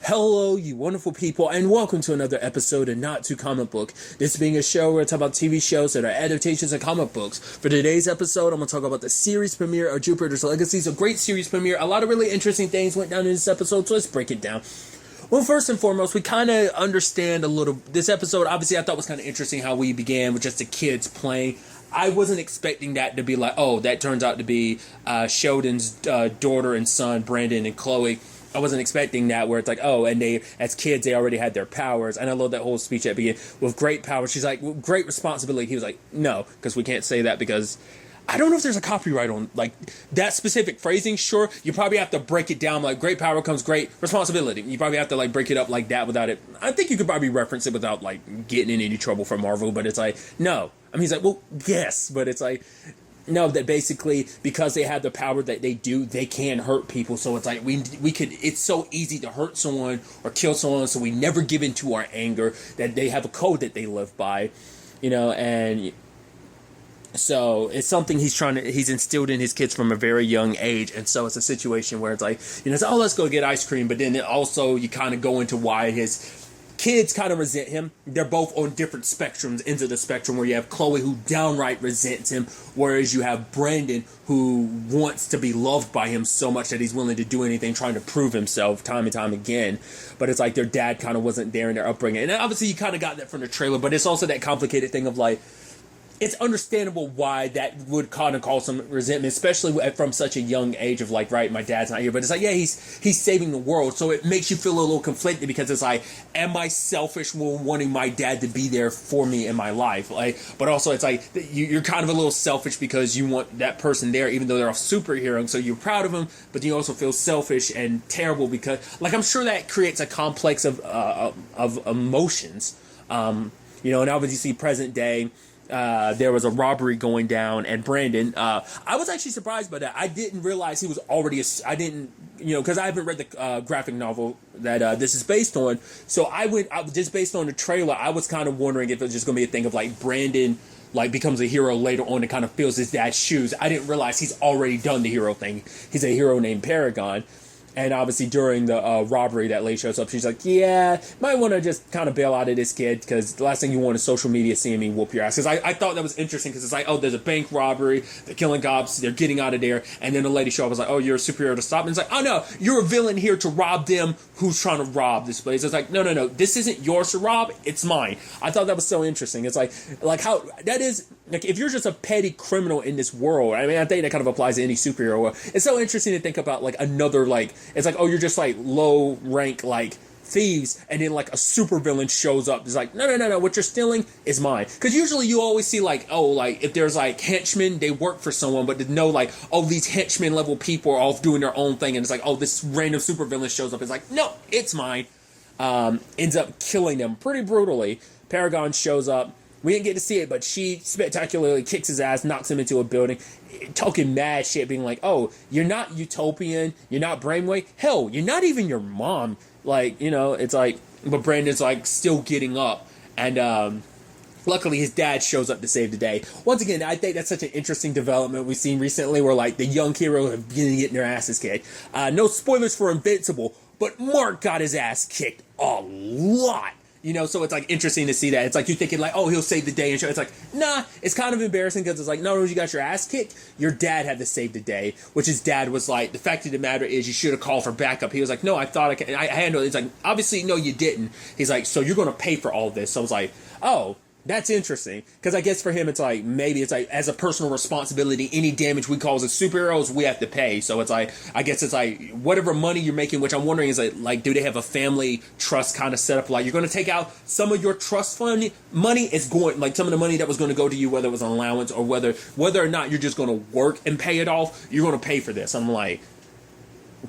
Hello, you wonderful people, and welcome to another episode of Not Too Comic Book. This being a show where I talk about TV shows that are adaptations of comic books. For today's episode, I'm going to talk about the series premiere of Jupiter's Legacy. So, great series premiere. A lot of really interesting things went down in this episode, so let's break it down. Well, first and foremost, we kind of understand a little. This episode, obviously, I thought was kind of interesting how we began with just the kids playing. I wasn't expecting that to be like, oh, that turns out to be Sheldon's daughter and son, Brandon and Chloe. I wasn't expecting that, where it's like, oh, and they, as kids, they already had their powers. And I love that whole speech at the beginning. With great power, she's like, with great responsibility. He was like, no, because we can't say that because I don't know if there's a copyright on, like, that specific phrasing. Sure, you probably have to break it down, like, great power comes great responsibility. You probably have to, like, break it up like that without it. I think you could probably reference it without, like, getting in any trouble from Marvel, but it's like, no. I mean, he's like, well, yes, but it's like, no, that basically, because they have the power that they do, they can hurt people. So it's like, we could, it's so easy to hurt someone or kill someone, so we never give in to our anger, that they have a code that they live by, you know, and so it's something he's instilled in his kids from a very young age. And so it's a situation where it's like, you know, it's, oh, let's go get ice cream. But then it also, you kind of go into why his kids kind of resent him. They're both on different spectrums, ends of the spectrum, where you have Chloe, who downright resents him, whereas you have Brandon, who wants to be loved by him so much that he's willing to do anything, trying to prove himself time and time again. But it's like their dad kind of wasn't there in their upbringing. And obviously you kind of got that from the trailer, but it's also that complicated thing of like, it's understandable why that would kind of cause some resentment, especially from such a young age of like, right, my dad's not here. But it's like, yeah, he's saving the world. So it makes you feel a little conflicted, because it's like, am I selfish when wanting my dad to be there for me in my life? Like, but also it's like, you're kind of a little selfish because you want that person there, even though they're a superhero. So you're proud of them, but you also feel selfish and terrible because, like, I'm sure that creates a complex of emotions. You know, and obviously you see present day. There was a robbery going down, and Brandon, I was actually surprised by that. I didn't realize he was already, because I haven't read the graphic novel that this is based on. So just based on the trailer, I was kind of wondering if it was just going to be a thing of like Brandon, like, becomes a hero later on and kind of fills his dad's shoes. I didn't realize he's already done the hero thing. He's a hero named Paragon. And obviously during the robbery, that lady shows up. She's like, yeah, might want to just kind of bail out of this kid, because the last thing you want is social media seeing me whoop your ass. Because I thought that was interesting, because it's like, oh, there's a bank robbery, they're killing cops, they're getting out of there. And then the lady show up was like, oh, you're a superhero to stop. And it's like, oh, no, you're a villain here to rob them who's trying to rob this place. It's like, no, this isn't yours to rob, it's mine. I thought that was so interesting. It's like how that is, like, if you're just a petty criminal in this world, I mean, I think that kind of applies to any superhero. It's so interesting to think about, like, another, like, it's like, oh, you're just, like, low rank, like, thieves, and then, like, a super villain shows up. It's like, no, what you're stealing is mine. Because usually you always see, like, oh, like, if there's, like, henchmen, they work for someone, but to know, like, oh, these henchmen level people are off doing their own thing, and it's like, oh, this random super villain shows up. It's like, no, it's mine. Ends up killing them pretty brutally. Paragon shows up. We didn't get to see it, but she spectacularly kicks his ass, knocks him into a building, talking mad shit, being like, oh, you're not utopian, you're not brainwave, hell, you're not even your mom. Like, you know, it's like, but Brandon's like still getting up, and luckily his dad shows up to save the day. Once again, I think that's such an interesting development we've seen recently, where like the young hero have been getting their asses kicked. No spoilers for Invincible, but Mark got his ass kicked a lot. You know, so it's, like, interesting to see that. It's like, you're thinking, like, oh, he'll save the day. And it's like, nah, it's kind of embarrassing, because it's like, no, you got your ass kicked. Your dad had to save the day, which his dad was like, the fact of the matter is, you should have called for backup. He was like, no, I thought I handled it. It's like, obviously, no, you didn't. He's like, so you're going to pay for all this. So I was like, oh, that's interesting. Because I guess for him, it's like, maybe it's like, as a personal responsibility, any damage we cause as superheroes, we have to pay. So it's like, I guess it's like, whatever money you're making, which I'm wondering is like, do they have a family trust kind of set up? Like, you're going to take out some of your trust fund money, is going, like, some of the money that was going to go to you, whether it was an allowance or whether or not you're just going to work and pay it off, you're going to pay for this. I'm like,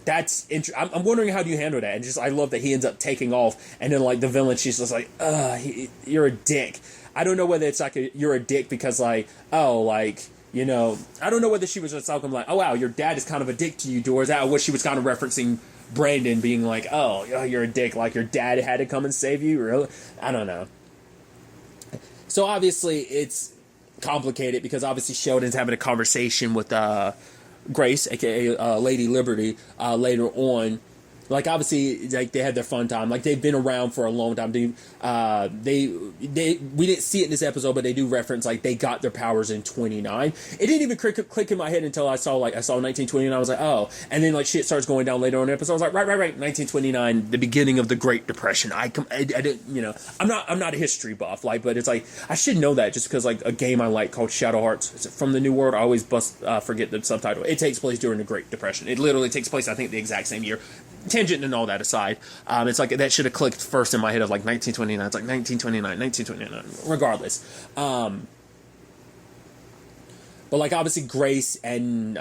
that's interesting. I'm wondering, how do you handle that? And just, I love that he ends up taking off, and then, like, the villain, she's just like, you're a dick. I don't know whether it's like you're a dick because, like, oh, like, you know, I don't know whether she was just talking like, oh, wow, your dad is kind of a dick to you, or is that what she was kind of referencing Brandon being like, oh, you're a dick, like your dad had to come and save you? Really? I don't know. So obviously it's complicated, because obviously Sheldon's having a conversation with Grace, aka Lady Liberty, later on, like obviously like they had their fun time, like they've been around for a long time. We didn't see it in this episode, but they do reference like they got their powers in 29. It didn't even click in my head until I saw 1929. I was like, oh, and then like shit starts going down later on in the episode. I was like, right, 1929, the beginning of the Great Depression. I didn't, you know, I'm not a history buff, like, but it's like I should know that just because like a game I like called Shadow Hearts from the New World. I always forget the subtitle. It takes place during the Great Depression. It literally takes place, I think, the exact same year. Tangent and all that aside, it's like that should have clicked first in my head of like 1929. It's like 1929. Regardless, but like obviously Grace and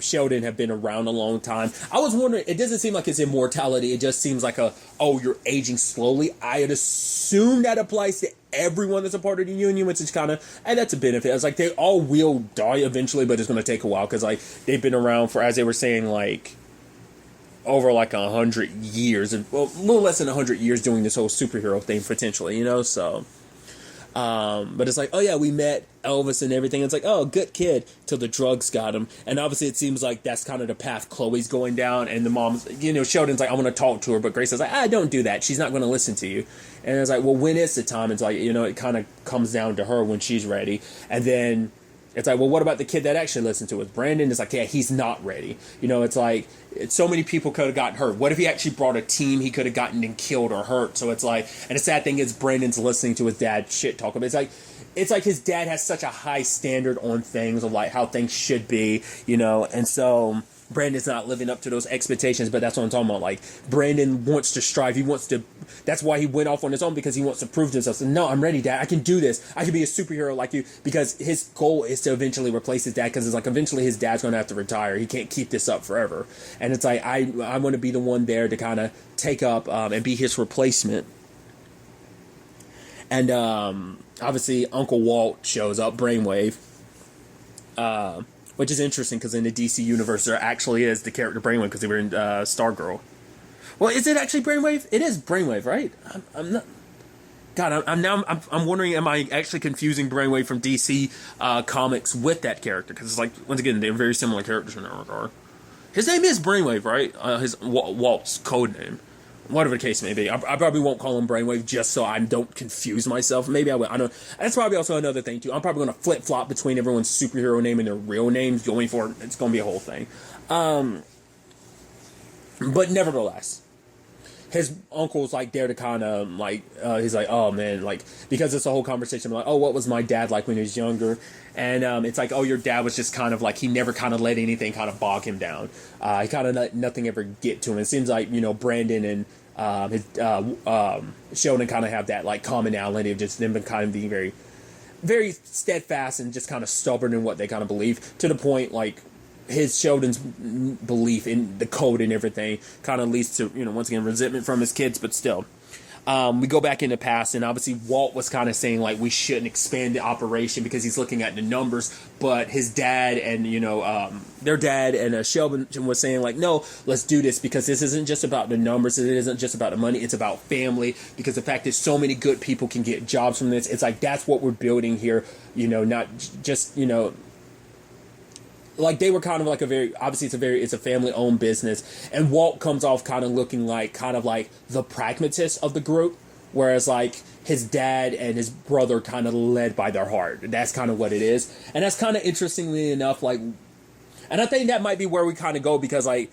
Sheldon have been around a long time. I was wondering, it doesn't seem like it's immortality. It just seems like you're aging slowly. I had assumed that applies to everyone that's a part of the union, which is kind of, and that's a benefit. It's like they all will die eventually, but it's going to take a while because like they've been around for, as they were saying, like over like 100 years, and well, a little less than 100 years doing this whole superhero thing potentially, you know. So, but it's like, oh yeah, we met Elvis and everything. It's like, oh, good kid, till the drugs got him. And obviously, it seems like that's kind of the path Chloe's going down. And the mom's, you know, Sheldon's like, I want to talk to her, but Grace is like, don't do that. She's not going to listen to you. And it's like, well, when is the time? It's like, you know, it kind of comes down to her when she's ready. And then it's like, well, what about the kid that actually listened to us? Brandon is like, yeah, he's not ready. You know, it's like, so many people could have gotten hurt. What if he actually brought a team he could have gotten and killed or hurt? So it's like, and the sad thing is Brandon's listening to his dad shit talk about it. It's like his dad has such a high standard on things of like how things should be, you know, and so Brandon's not living up to those expectations, but that's what I'm talking about. Like, Brandon wants to strive. That's why he went off on his own, because he wants to prove to himself, so, no, I'm ready, Dad. I can do this. I can be a superhero like you, because his goal is to eventually replace his dad, because it's like eventually his dad's going to have to retire. He can't keep this up forever. And it's like, I want to be the one there to kind of take up and be his replacement. And obviously, Uncle Walt shows up, Brainwave. Which is interesting, because in the DC universe, there actually is the character Brainwave, because they were in Stargirl. Well, is it actually Brainwave? It is Brainwave, right? I'm not... God, I'm wondering, am I actually confusing Brainwave from DC comics with that character? Because it's like, once again, they're very similar characters in that regard. His name is Brainwave, right? His Walt's code name. Whatever the case may be. I probably won't call him Brainwave just so I don't confuse myself. Maybe I will. I don't. That's probably also another thing, too. I'm probably going to flip-flop between everyone's superhero name and their real names going forward. It's going to be a whole thing. But nevertheless, his uncle's like there to kind of like, he's like, oh man, like, because it's a whole conversation like, oh, what was my dad like when he was younger? And it's like, oh, your dad was just kind of like, he never kind of let anything kind of bog him down. He kind of let nothing ever get to him. It seems like, you know, Brandon and Sheldon kind of have that like commonality of just them kind of being very, very steadfast and just kind of stubborn in what they kind of believe, to the point like Sheldon's belief in the code and everything kind of leads to, you know, once again, resentment from his kids, but still. We go back in the past, and obviously Walt was kind of saying like we shouldn't expand the operation because he's looking at the numbers, but his dad and, you know, their dad and Sheldon was saying like, no, let's do this because this isn't just about the numbers, it isn't just about the money, it's about family, because the fact that so many good people can get jobs from this, it's like that's what we're building here, you know, not just, you know, like they were kind of like it's a family-owned business, and Walt comes off kind of looking like the pragmatist of the group, whereas like his dad and his brother kind of led by their heart. That's kind of what it is, and that's kind of interestingly enough, like, and I think that might be where we kind of go, because like,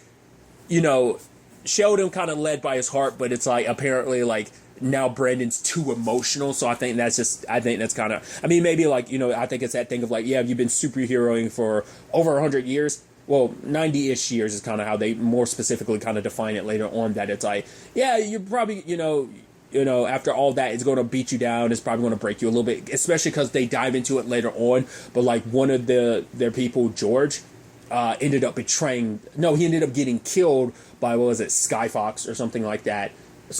you know, Sheldon kind of led by his heart, but it's like apparently like now Brandon's too emotional, so I think that's kind of, I mean, maybe like, you know, I think it's that thing of like, yeah, you've been superheroing for over 100 years, well, 90-ish years is kind of how they more specifically kind of define it later on, that it's like, yeah, you're probably, you know, after all that, it's going to beat you down, it's probably going to break you a little bit, especially because they dive into it later on, but like one of their people, George, ended up he ended up getting killed by, what was it, Skyfox or something like that.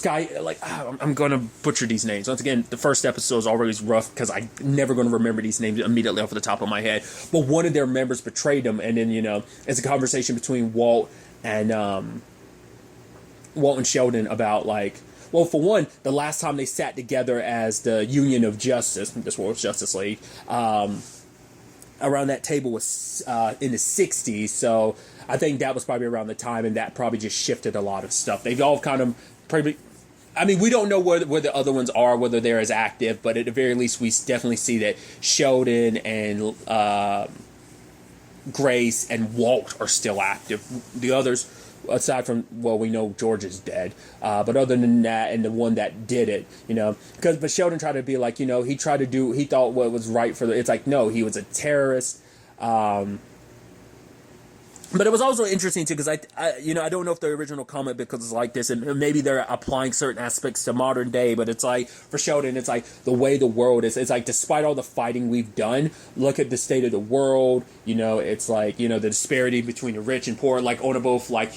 I'm going to butcher these names. Once again, the first episode is always rough because I'm never going to remember these names immediately off the top of my head. But one of their members betrayed them, and then, you know, it's a conversation between Walt and Sheldon about, like, well, for one, the last time they sat together as the Union of Justice, this World's Justice League, around that table was in the 60s, so I think that was probably around the time, and that probably just shifted a lot of stuff. They've all kind of probably, I mean, we don't know where the other ones are, whether they're as active, but at the very least, we definitely see that Sheldon and Grace and Walt are still active. The others, aside from, well, we know George is dead, but other than that, and the one that did it, but Sheldon tried to be like, he thought what was right for it's like, no, he was a terrorist. But it was also interesting too, because I don't know if the original comic book was like this, and maybe they're applying certain aspects to modern day. But it's like, for Sheldon, it's like the way the world is. It's like, despite all the fighting we've done, look at the state of the world. It's like, the disparity between the rich and poor, like on both, like,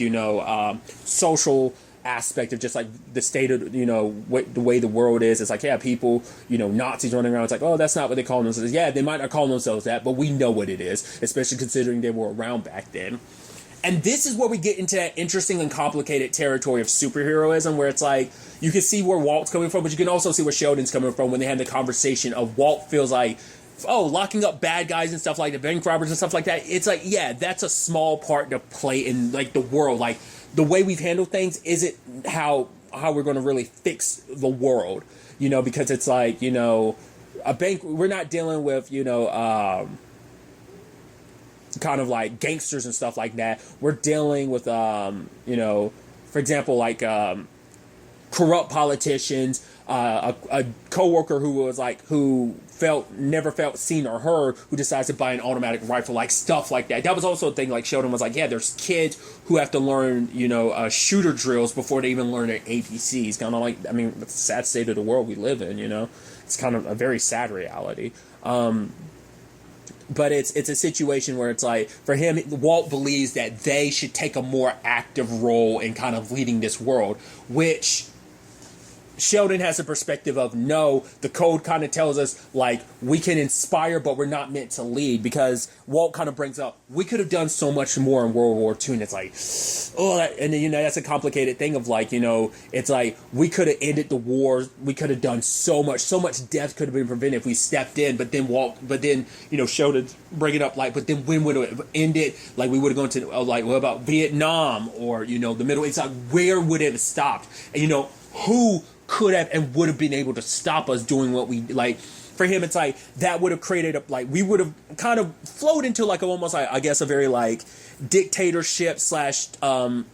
social aspect of just like the state of the way the world is. It's like, yeah, people, Nazis running around. It's like, oh, that's not what they call themselves. Yeah, they might not call themselves that, but we know what it is, especially considering they were around back then. And this is where we get into that interesting and complicated territory of superheroism, where it's like, you can see where Walt's coming from, but you can also see where Sheldon's coming from when they had the conversation of Walt feels like, oh, locking up bad guys and stuff like the bank robbers and stuff like that. It's like, yeah, that's a small part to play in like the world. Like, the way we've handled things isn't how we're going to really fix the world, because it's like, a bank, we're not dealing with, kind of like gangsters and stuff like that. We're dealing with, for example, like corrupt politicians, a coworker who never felt seen or heard, who decides to buy an automatic rifle, like stuff like that. That was also a thing. Like, Sheldon was like, yeah, there's kids who have to learn, shooter drills before they even learn their ABCs. Kind of like, I mean, it's a sad state of the world we live in. It's kind of a very sad reality. But it's a situation where it's like, for him, Walt believes that they should take a more active role in kind of leading this world, which Sheldon has a perspective of, no, the code kind of tells us, like, we can inspire, but we're not meant to lead, because Walt kind of brings up, we could have done so much more in World War II, and it's like, oh, and then, that's a complicated thing of, like, it's like, we could have ended the war, we could have done so much death could have been prevented if we stepped in, but then Sheldon bring it up, like, but then when would it have ended? Like, we would have gone to, like, what about Vietnam, or, the Middle East? Like, where would it have stopped? And, who could have and would have been able to stop us doing what we like? For him, it's like, that would have created like, we would have kind of flowed into like almost like, I guess, a very like dictatorship slash I'm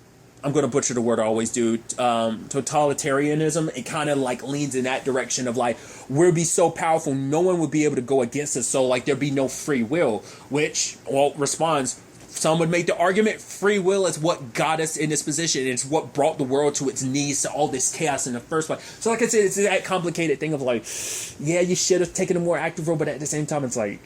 going to butcher the word I always do, totalitarianism. It kind of like leans in that direction of like, we'll be so powerful, no one would be able to go against us, so like there'd be no free will, which Walt responds, some would make the argument free will is what got us in this position. It's what brought the world to its knees, to all this chaos in the first place. So like I said, it's that complicated thing of like, yeah, you should have taken a more active role, but at the same time, it's like,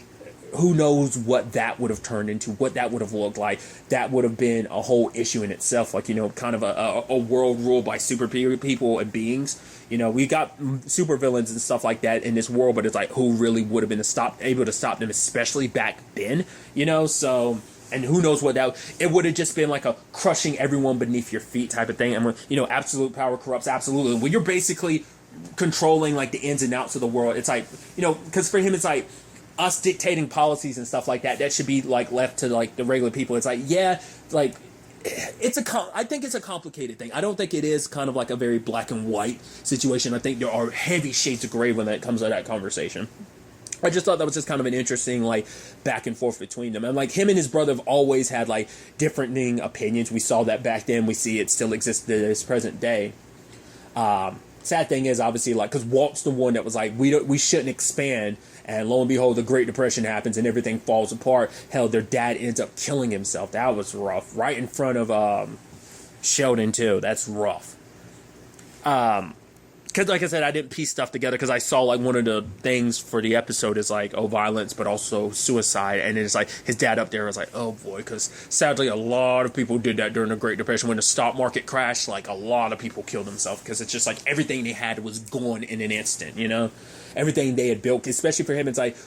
who knows what that would have turned into, what that would have looked like. That would have been a whole issue in itself, like, kind of a world ruled by super people and beings. We got super villains and stuff like that in this world, but it's like, who really would have been able to stop them, especially back then, so... And who knows what it would have just been like a crushing everyone beneath your feet type of thing. And absolute power corrupts absolutely. When you're basically controlling like the ins and outs of the world, it's like, because for him, it's like us dictating policies and stuff like that. That should be like left to like the regular people. It's like, yeah, like I think it's a complicated thing. I don't think it is kind of like a very black and white situation. I think there are heavy shades of gray when it comes to that conversation. I just thought that was just kind of an interesting, like, back and forth between them. And, like, him and his brother have always had, like, differing opinions. We saw that back then. We see it still exists to this present day. Sad thing is, obviously, like, because Walt's the one that was like, we shouldn't expand. And lo and behold, the Great Depression happens and everything falls apart. Hell, their dad ends up killing himself. That was rough. Right in front of Sheldon, too. That's rough. Because, like I said, I didn't piece stuff together because I saw, like, one of the things for the episode is, like, violence, but also suicide. And it's, like, his dad up there was like, oh, boy, because sadly a lot of people did that during the Great Depression. When the stock market crashed, like, a lot of people killed themselves because it's just, like, everything they had was gone in an instant, Everything they had built, especially for him, it's, like,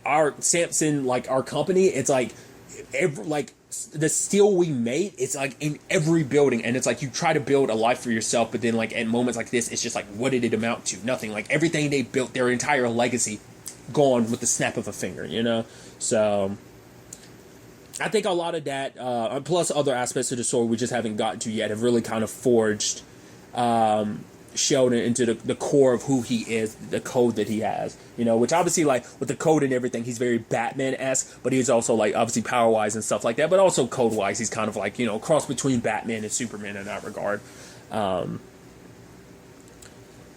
our Samson, like, our company, it's, like, the steel we made, it's like in every building, and it's like you try to build a life for yourself, but then like at moments like this, it's just like, what did it amount to? Nothing. Like everything they built, their entire legacy, gone with the snap of a finger, you know? So I think a lot of that, plus other aspects of the story we just haven't gotten to yet, have really kind of forged Sheldon into the core of who he is, the code that he has, you know, which obviously, like, with the code and everything, he's very Batman-esque, but he's also, like, obviously power-wise and stuff like that, but also code-wise, he's kind of like, you know, cross between Batman and Superman in that regard.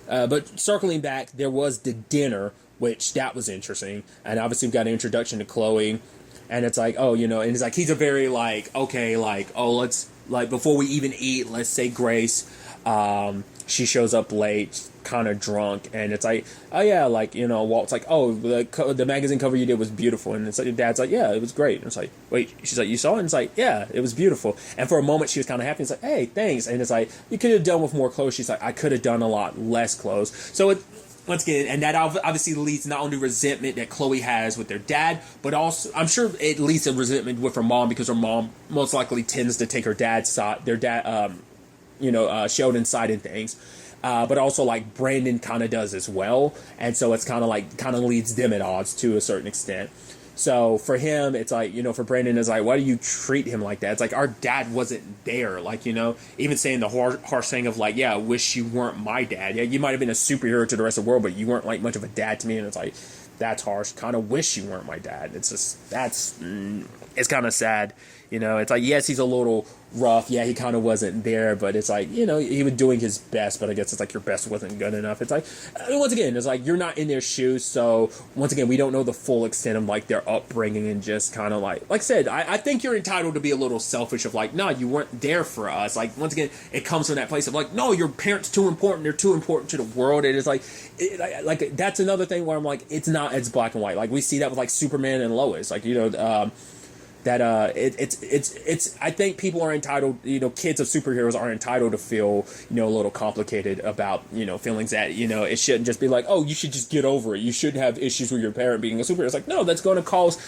But circling back, there was the dinner, which that was interesting, and obviously we've got an introduction to Chloe, and it's like, oh, you know, and it's like, he's a very, like, okay, like, oh, let's, like, before we even eat, let's say grace. She shows up late, kind of drunk, and it's like, oh yeah, like, you know, Walt's like, oh, the magazine cover you did was beautiful, and it's like, your dad's like, yeah, it was great, and it's like, wait, she's like, you saw it? And it's like, yeah, it was beautiful, and for a moment she was kind of happy, it's like, hey, thanks, and it's like, you could have done with more clothes. She's like, I could have done a lot less clothes. So it, once again, and that obviously leads not only resentment that Chloe has with their dad, but also, I'm sure it leads to resentment with her mom, because her mom most likely tends to take her dad's side, Sheldon's side in things. But also, like, Brandon kind of does as well. And so it's kind of leads them at odds to a certain extent. So for him, it's like, you know, for Brandon, it's like, why do you treat him like that? It's like, our dad wasn't there. Like, you know, even saying the harsh thing of, like, yeah, I wish you weren't my dad. Yeah, you might have been a superhero to the rest of the world, but you weren't, like, much of a dad to me. And it's like, that's harsh. Kind of wish you weren't my dad. It's just, it's kind of sad. You know, it's like, yes, he's a little rough. Yeah, he kind of wasn't there, but it's like, you know, he was doing his best, but I guess it's like your best wasn't good enough. It's like, once again, it's like, you're not in their shoes. So once again, we don't know the full extent of, like, their upbringing, and just kind of like I said, I think you're entitled to be a little selfish of, like, no, you weren't there for us. Like, once again, it comes from that place of, like, no, your parents too important. They're too important to the world. It is like, that's another thing where I'm like, it's not as black and white. Like, we see that with, like, Superman and Lois, like, you know, it's I think people are entitled, you know, kids of superheroes are entitled to feel, you know, a little complicated about, you know, feelings that, you know, it shouldn't just be like, oh, you should just get over it. You shouldn't have issues with your parent being a superhero. It's like, no, that's going to cause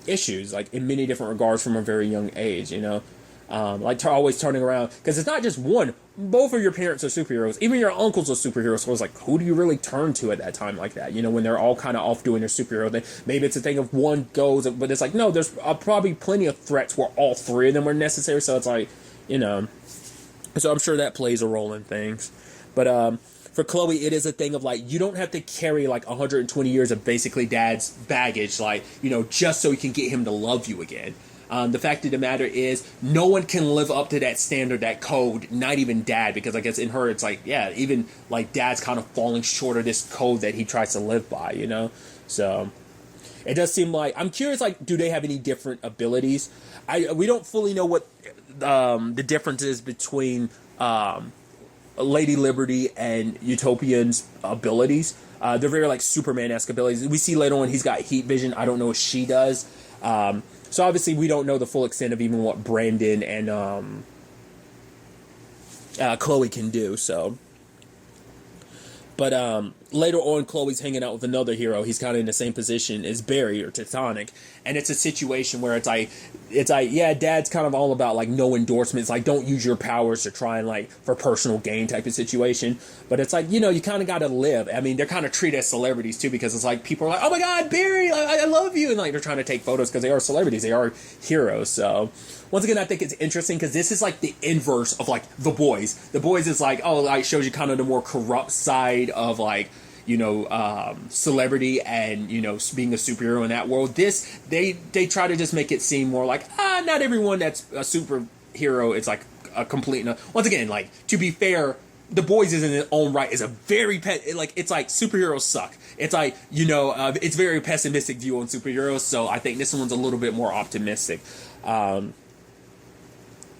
issues, like, in many different regards from a very young age, you know. Like, always turning around, because it's not just one. Both of your parents are superheroes. Even your uncles are superheroes. So it's like, who do you really turn to at that time like that? You know, when they're all kind of off doing their superhero thing. Maybe it's a thing of one goes, but it's like, no, there's probably plenty of threats where all three of them are necessary. So it's like, you know. So I'm sure that plays a role in things. But for Chloe, it is a thing of, like, you don't have to carry, like, 120 years of basically dad's baggage, like, you know, just so you can get him to love you again. The fact of the matter is, no one can live up to that standard, that code, not even dad, because I guess in her, it's like, yeah, even, like, dad's kind of falling short of this code that he tries to live by, you know? So, it does seem like, I'm curious, like, do they have any different abilities? We don't fully know what the difference is between Lady Liberty and Utopian's abilities. They're very, like, Superman-esque abilities. We see later on he's got heat vision. I don't know if she does. So obviously we don't know the full extent of even what Brandon and Chloe can do. So, but later on, Chloe's hanging out with another hero. He's kind of in the same position as Barry or Titanic, and it's a situation where it's like, yeah, dad's kind of all about, like, no endorsements, like, don't use your powers to try and, like, for personal gain type of situation. But it's like, you know, you kind of got to live. I mean, they're kind of treated as celebrities too, because it's like, people are like, oh my God, Barry, I love you, and, like, they're trying to take photos because they are celebrities, they are heroes. So once again, I think it's interesting because this is, like, the inverse of, like, The Boys. The Boys is like, oh, like, shows you kind of the more corrupt side of, like, you know, celebrity and, you know, being a superhero in that world. This, they try to just make it seem more like, not everyone that's a superhero is, like, a complete, once again, like, to be fair, The Boys is in its own right is a very it's like superheroes suck. It's like, you know, it's very pessimistic view on superheroes, so I think this one's a little bit more optimistic.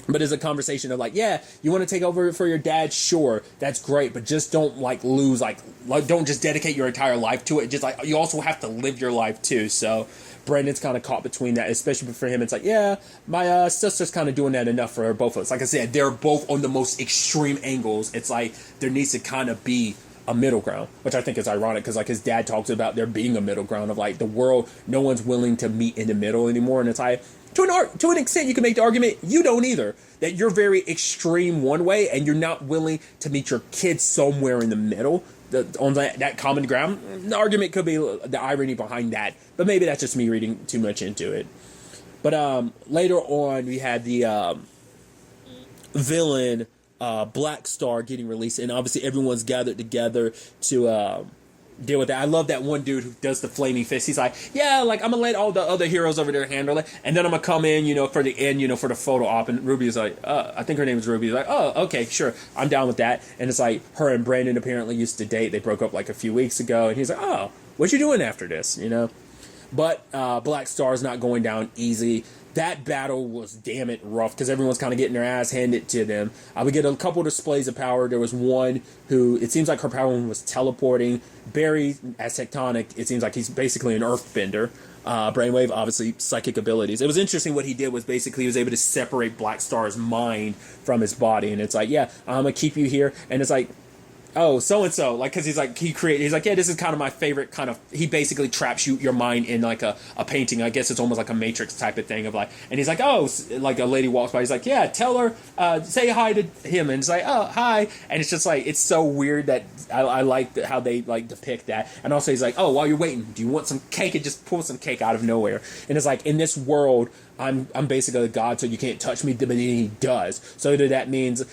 But it's a conversation of, like, yeah, you want to take over for your dad? Sure, that's great, but just don't, like, lose, like don't just dedicate your entire life to it. Just, like, you also have to live your life too. So Brandon's kind of caught between that, especially for him. It's like, yeah, my sister's kind of doing that enough for both of us. Like I said, they're both on the most extreme angles. It's like there needs to kind of be a middle ground, which I think is ironic because, like, his dad talks about there being a middle ground of, like, the world, no one's willing to meet in the middle anymore. And it's like, to an extent, you can make the argument you don't either, that you're very extreme one way and you're not willing to meet your kids somewhere in the middle. on that common ground. The argument could be the irony behind that, but maybe that's just me reading too much into it. But later on, we had the villain Black Star getting released, and obviously everyone's gathered together to deal with that. I love that one dude who does the flaming fist. He's like, yeah, like I'm gonna let all the other heroes over there handle it, and then I'm gonna come in, for the end, for the photo op. And Ruby's like, I think her name is Ruby. He's like, oh, okay, sure, I'm down with that. And it's like her and Brandon apparently used to date. They broke up like a few weeks ago, and he's like, oh, what you doing after this? But Black Star's not going down easy. That battle was damn it rough because everyone's kind of getting their ass handed to them. We get a couple displays of power. There was one who, it seems like her power was teleporting. Barry, as Tectonic, it seems like he's basically an earthbender. Brainwave, obviously, psychic abilities. It was interesting what he did was basically he was able to separate Black Star's mind from his body. And it's like, yeah, I'm going to keep you here. And it's like, oh, so-and-so, like, because he's like, he's like, yeah, this is kind of my favorite kind of, he basically traps your mind in, like, a painting. I guess it's almost like a Matrix type of thing of, like, and he's like, oh, like, a lady walks by, he's like, yeah, tell her, say hi to him, and it's like, oh, hi, and it's just, like, it's so weird that I like how they, like, depict that, and also he's like, oh, while you're waiting, do you want some cake, and just pull some cake out of nowhere, and it's like, in this world, I'm basically a god, so you can't touch me, but then he does, so either that means,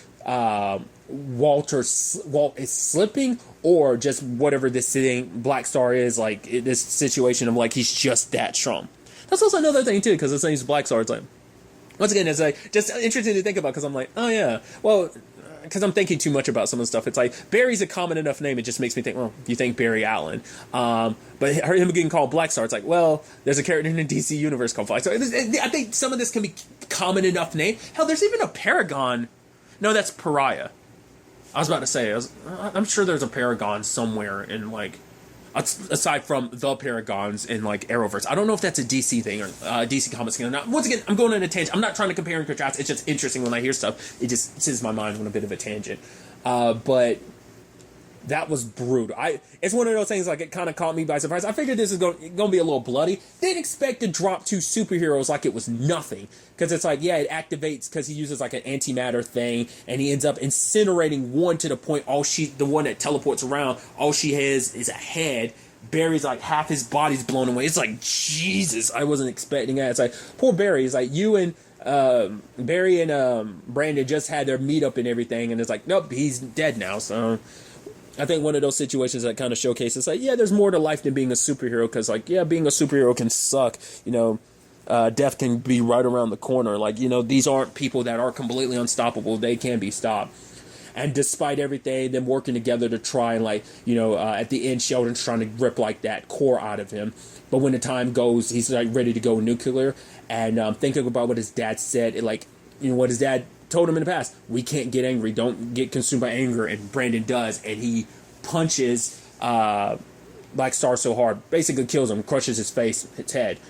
Walt is slipping, or just whatever this thing Black Star is, like this situation of like he's just that strong. That's also another thing too, because it's saying Black Star. It's like, once again, it's like just interesting to think about because I'm like, oh yeah, well, because I'm thinking too much about some of the stuff. It's like Barry's a common enough name. It just makes me think, well, you think Barry Allen, but him getting called Black Star. It's like, well, there's a character in the DC universe called Black Star. I think some of this can be common enough name. Hell, there's even a Paragon. No, that's Pariah. I was about to say, I'm sure there's a Paragon somewhere in, like, aside from the Paragons in, like, Arrowverse. I don't know if that's a DC thing or DC Comics thing or not. Once again, I'm going on a tangent. I'm not trying to compare and contrast. It's just interesting when I hear stuff. It just sends my mind on a bit of a tangent. But that was brutal. It's one of those things, like, it kind of caught me by surprise. I figured this is going to be a little bloody. Didn't expect to drop two superheroes like it was nothing. Because it's like, yeah, it activates because he uses, like, an antimatter thing, and he ends up incinerating one to the point the one that teleports around, all she has is a head. Barry's, like, half his body's blown away. It's like, Jesus, I wasn't expecting that. It's like, poor Barry. It's like, you and Barry and Brandon just had their meetup and everything, and it's like, nope, he's dead now, so... I think one of those situations that kind of showcases, like, yeah, there's more to life than being a superhero, because, like, yeah, being a superhero can suck, death can be right around the corner, like, these aren't people that are completely unstoppable, they can be stopped, and despite everything, them working together to try and, like, at the end, Sheldon's trying to rip, like, that core out of him, but when the time goes, he's, like, ready to go nuclear, and thinking about what his dad said, what his dad told him in the past, we can't get angry, don't get consumed by anger, and Brandon does, and he punches Black Star so hard, basically kills him, crushes his face, his head,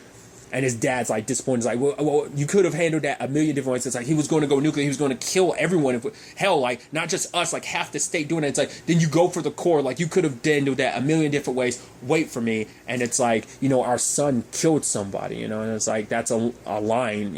and his dad's like disappointed, like, well, you could have handled that a million different ways. It's like he was going to go nuclear, he was going to kill everyone, hell, like, not just us, like half the state doing it. It's like, then you go for the core, like, you could have handled that a million different ways, wait for me. And it's like, our son killed somebody, and it's like, that's a line,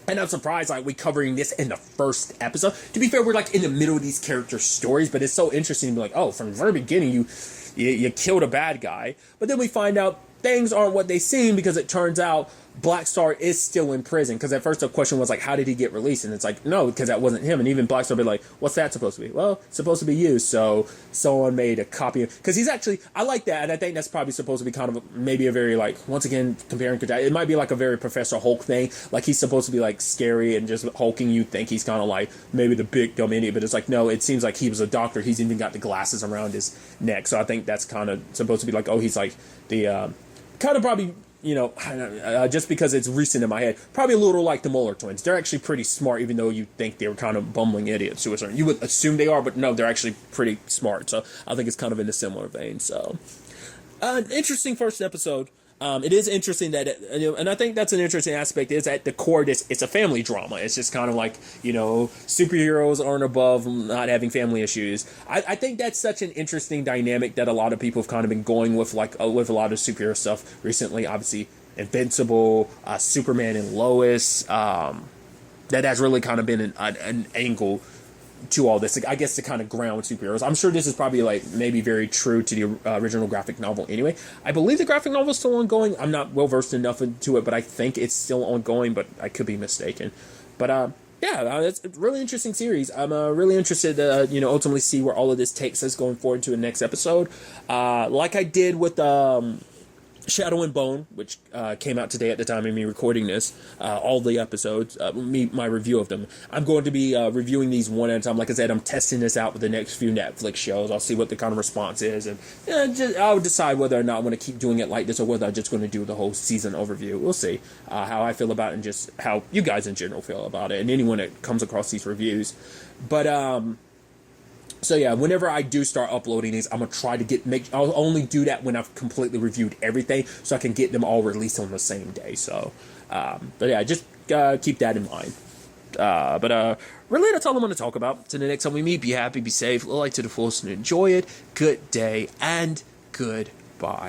And I'm surprised, like, we covering this in the first episode. To be fair, we're, like, in the middle of these character stories, but it's so interesting to be like, oh, from the very beginning, you killed a bad guy. But then we find out things aren't what they seem, because it turns out Black Star is still in prison. Because at first the question was, like, how did he get released? And it's like, no, because that wasn't him. And even Black Star be like, what's that supposed to be? Well, it's supposed to be you. So someone made a copy of, because he's actually, I like that, and I think that's probably supposed to be kind of maybe a very, like, once again, comparing, it might be like a very Professor Hulk thing. Like, he's supposed to be, like, scary and just hulking. You think he's kind of like maybe the big dumb idiot, but it's like, no, it seems like he was a doctor. He's even got the glasses around his neck. So I think that's kind of supposed to be like, oh, he's like the kind of probably, just because it's recent in my head, probably a little like the Muller twins. They're actually pretty smart, even though you think they were kind of bumbling idiots. You would assume they are, but no, they're actually pretty smart. So I think it's kind of in a similar vein. So, interesting first episode. It is interesting that, and I think that's an interesting aspect, is at the core, it's a family drama. It's just kind of like, superheroes aren't above not having family issues. I think that's such an interesting dynamic that a lot of people have kind of been going with, like, with a lot of superhero stuff recently. Obviously, Invincible, Superman and Lois, that has really kind of been an angle to all this, I guess, to kind of ground superheroes. I'm sure this is probably like maybe very true to the original graphic novel anyway. I believe the graphic novel is still ongoing. I'm not well versed enough into it, but I think it's still ongoing, but I could be mistaken. But yeah, it's a really interesting series. I'm really interested to ultimately see where all of this takes us going forward to the next episode. Like I did with Shadow and Bone, which came out today at the time of me recording this, all the episodes, my review of them. I'm going to be reviewing these one at a time. Like I said, I'm testing this out with the next few Netflix shows. I'll see what the kind of response is, and I'll decide whether or not I want to keep doing it like this or whether I'm just going to do the whole season overview. We'll see how I feel about it and just how you guys in general feel about it, and anyone that comes across these reviews. But so yeah, whenever I do start uploading these, I'm gonna try to I'll only do that when I've completely reviewed everything, so I can get them all released on the same day. So, but yeah, just keep that in mind. But really, that's all I'm gonna talk about. Till the next time we meet, be happy, be safe, live life to the fullest, and enjoy it. Good day and goodbye.